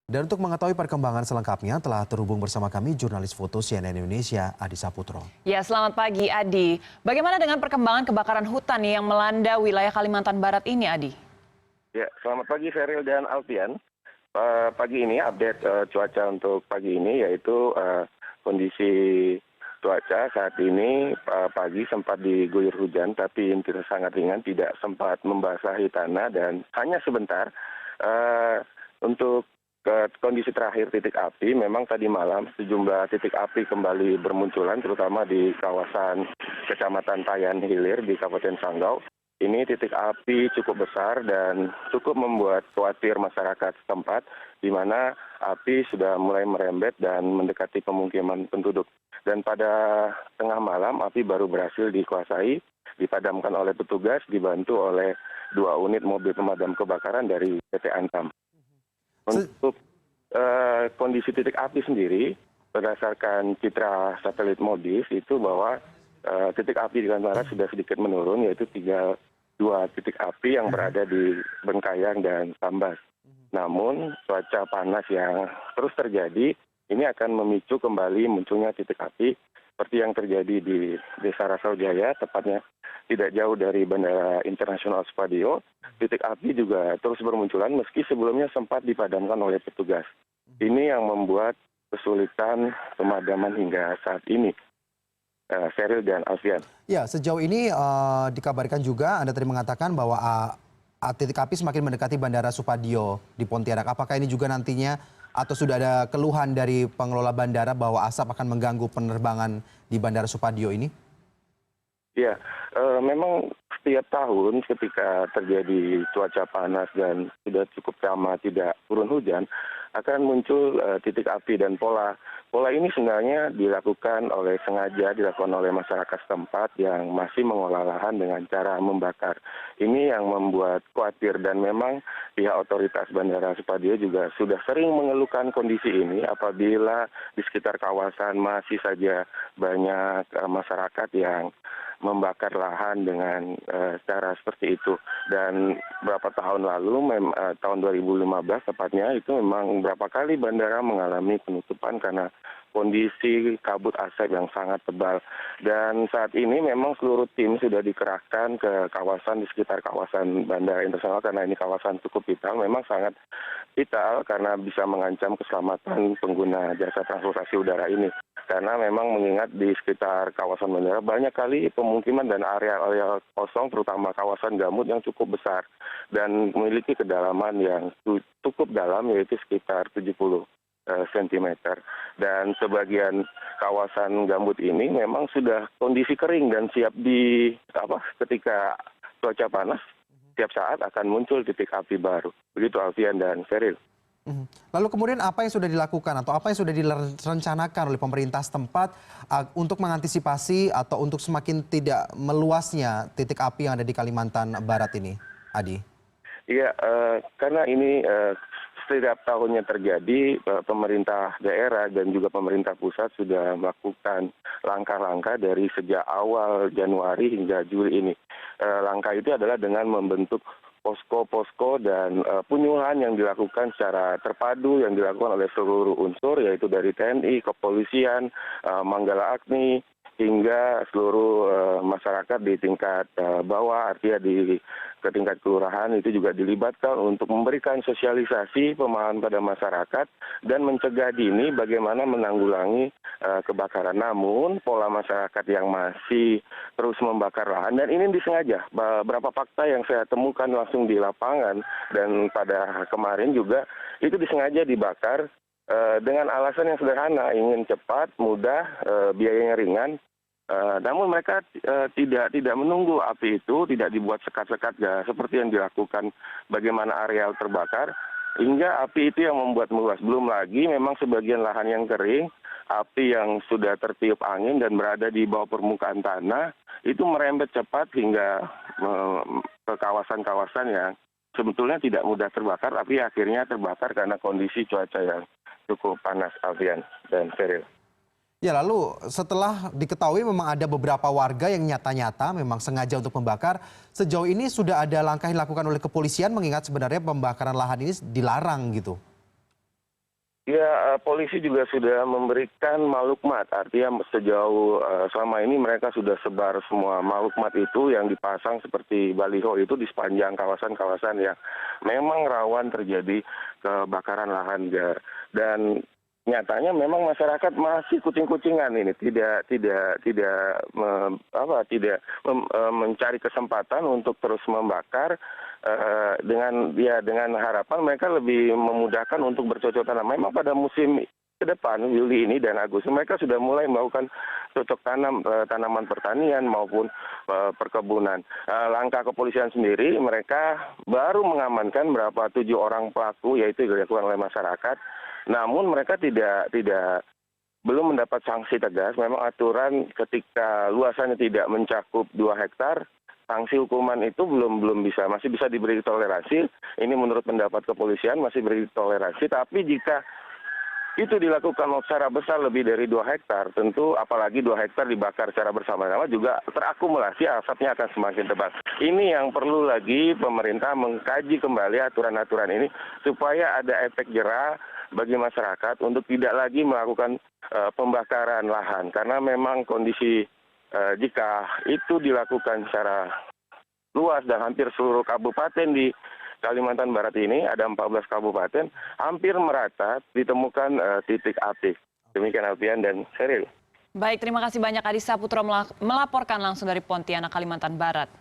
Dan untuk mengetahui perkembangan selengkapnya telah terhubung bersama kami jurnalis foto CNN Indonesia Adi Saputro. Ya, selamat pagi Adi. Bagaimana dengan perkembangan kebakaran hutan yang melanda wilayah Kalimantan Barat ini, Adi? Ya, selamat pagi Feril dan Alfian. Pagi ini update cuaca untuk pagi ini yaitu kondisi cuaca saat ini pagi sempat diguyur hujan tapi intensitas sangat ringan, tidak sempat membasahi tanah dan hanya sebentar. Untuk kondisi terakhir titik api, memang tadi malam sejumlah titik api kembali bermunculan, terutama di kawasan Kecamatan Tayan Hilir di Kabupaten Sanggau. Ini titik api cukup besar dan cukup membuat khawatir masyarakat setempat, di mana api sudah mulai merembet dan mendekati pemukiman penduduk. Dan pada tengah malam, api baru berhasil dikuasai, dipadamkan oleh petugas, dibantu oleh 2 unit mobil pemadam kebakaran dari PT Antam. Untuk kondisi titik api sendiri, berdasarkan citra satelit Modis itu bahwa titik api di Kalimantan Barat sudah sedikit menurun, yaitu 2 titik api yang berada di Bengkayang dan Sambas. Namun cuaca panas yang terus terjadi ini akan memicu kembali munculnya titik api seperti yang terjadi di Desa Rasaujaya, tepatnya tidak jauh dari Bandara Internasional Supadio. Titik api juga terus bermunculan meski sebelumnya sempat dipadamkan oleh petugas. Ini yang membuat kesulitan pemadaman hingga saat ini. Feril dan Alfian. Ya, sejauh ini dikabarkan juga Anda tadi mengatakan bahwa titik api semakin mendekati Bandara Supadio di Pontianak. Apakah ini juga nantinya atau sudah ada keluhan dari pengelola bandara bahwa asap akan mengganggu penerbangan di Bandara Supadio ini? Ya, memang setiap tahun ketika terjadi cuaca panas dan sudah cukup lama tidak turun hujan, akan muncul titik api dan pola ini sebenarnya dilakukan oleh masyarakat setempat yang masih mengolah lahan dengan cara membakar. Ini yang membuat khawatir dan memang pihak otoritas Bandara Supadio juga sudah sering mengeluhkan kondisi ini apabila di sekitar kawasan masih saja banyak masyarakat yang membakar lahan dengan cara seperti itu. Dan beberapa tahun lalu, tahun 2015 tepatnya, itu memang beberapa kali bandara mengalami penutupan karena kondisi kabut asap yang sangat tebal. Dan saat ini memang seluruh tim sudah dikerahkan ke kawasan di sekitar kawasan Bandara Internasional karena ini kawasan cukup vital, memang sangat vital karena bisa mengancam keselamatan pengguna jasa transportasi udara ini. Karena memang mengingat di sekitar kawasan bandara banyak kali pemukiman dan area-area kosong, terutama kawasan gambut yang cukup besar dan memiliki kedalaman yang cukup dalam, yaitu sekitar 70 cm. Dan sebagian kawasan gambut ini memang sudah kondisi kering dan siap ketika cuaca panas, setiap saat akan muncul titik api baru. Begitu Alfian dan Feril. Lalu kemudian apa yang sudah dilakukan atau apa yang sudah direncanakan oleh pemerintah setempat untuk mengantisipasi atau untuk semakin tidak meluasnya titik api yang ada di Kalimantan Barat ini, Adi? Iya, karena ini setiap tahunnya terjadi, pemerintah daerah dan juga pemerintah pusat sudah melakukan langkah-langkah dari sejak awal Januari hingga Juli ini. Langkah itu adalah dengan membentuk posko-posko dan penyuluhan yang dilakukan secara terpadu yang dilakukan oleh seluruh unsur, yaitu dari TNI, Kepolisian, Manggala Agni, hingga seluruh masyarakat di tingkat bawah, artinya ke tingkat kelurahan itu juga dilibatkan untuk memberikan sosialisasi pemahaman pada masyarakat dan mencegah dini bagaimana menanggulangi kebakaran. Namun pola masyarakat yang masih terus membakar lahan, dan ini disengaja. Beberapa fakta yang saya temukan langsung di lapangan dan pada kemarin juga itu disengaja dibakar dengan alasan yang sederhana, ingin cepat, mudah, biayanya ringan. Namun mereka tidak menunggu api itu, tidak dibuat sekat-sekat seperti yang dilakukan bagaimana areal terbakar, hingga api itu yang membuat meluas. Belum lagi memang sebagian lahan yang kering, api yang sudah tertiup angin dan berada di bawah permukaan tanah, itu merembet cepat hingga ke kawasan-kawasan yang sebetulnya tidak mudah terbakar, tapi akhirnya terbakar karena kondisi cuaca yang cukup panas, Alfian dan Feril. Ya, lalu setelah diketahui memang ada beberapa warga yang nyata-nyata memang sengaja untuk membakar, sejauh ini sudah ada langkah yang dilakukan oleh kepolisian mengingat sebenarnya pembakaran lahan ini dilarang gitu? Ya, polisi juga sudah memberikan malukmat, artinya sejauh selama ini mereka sudah sebar semua malukmat itu yang dipasang seperti baliho itu di sepanjang kawasan-kawasan yang memang rawan terjadi kebakaran lahan. Dan nyatanya memang masyarakat masih kucing-kucingan ini, mencari kesempatan untuk terus membakar. Dengan harapan mereka lebih memudahkan untuk bercocok tanam. Memang pada musim ke depan Juli ini dan Agustus mereka sudah mulai melakukan cocok tanam tanaman pertanian maupun perkebunan. Langkah kepolisian sendiri mereka baru mengamankan berapa 7 orang pelaku yaitu dilakukan oleh masyarakat. Namun mereka belum mendapat sanksi tegas. Memang aturan ketika luasannya tidak mencakup 2 hektar sanksi hukuman itu masih bisa diberi toleransi. Ini menurut pendapat kepolisian masih beri toleransi, tapi jika itu dilakukan secara besar lebih dari 2 hektar, tentu apalagi 2 hektar dibakar secara bersama-sama juga terakumulasi, asapnya akan semakin tebal. Ini yang perlu lagi pemerintah mengkaji kembali aturan-aturan ini supaya ada efek jera bagi masyarakat untuk tidak lagi melakukan pembakaran lahan, karena memang kondisi jika itu dilakukan secara luas dan hampir seluruh kabupaten di Kalimantan Barat ini, ada 14 kabupaten, hampir merata ditemukan titik api. Demikian Alfian dan Sheryl. Baik, terima kasih banyak Adi Saputro melaporkan langsung dari Pontianak, Kalimantan Barat.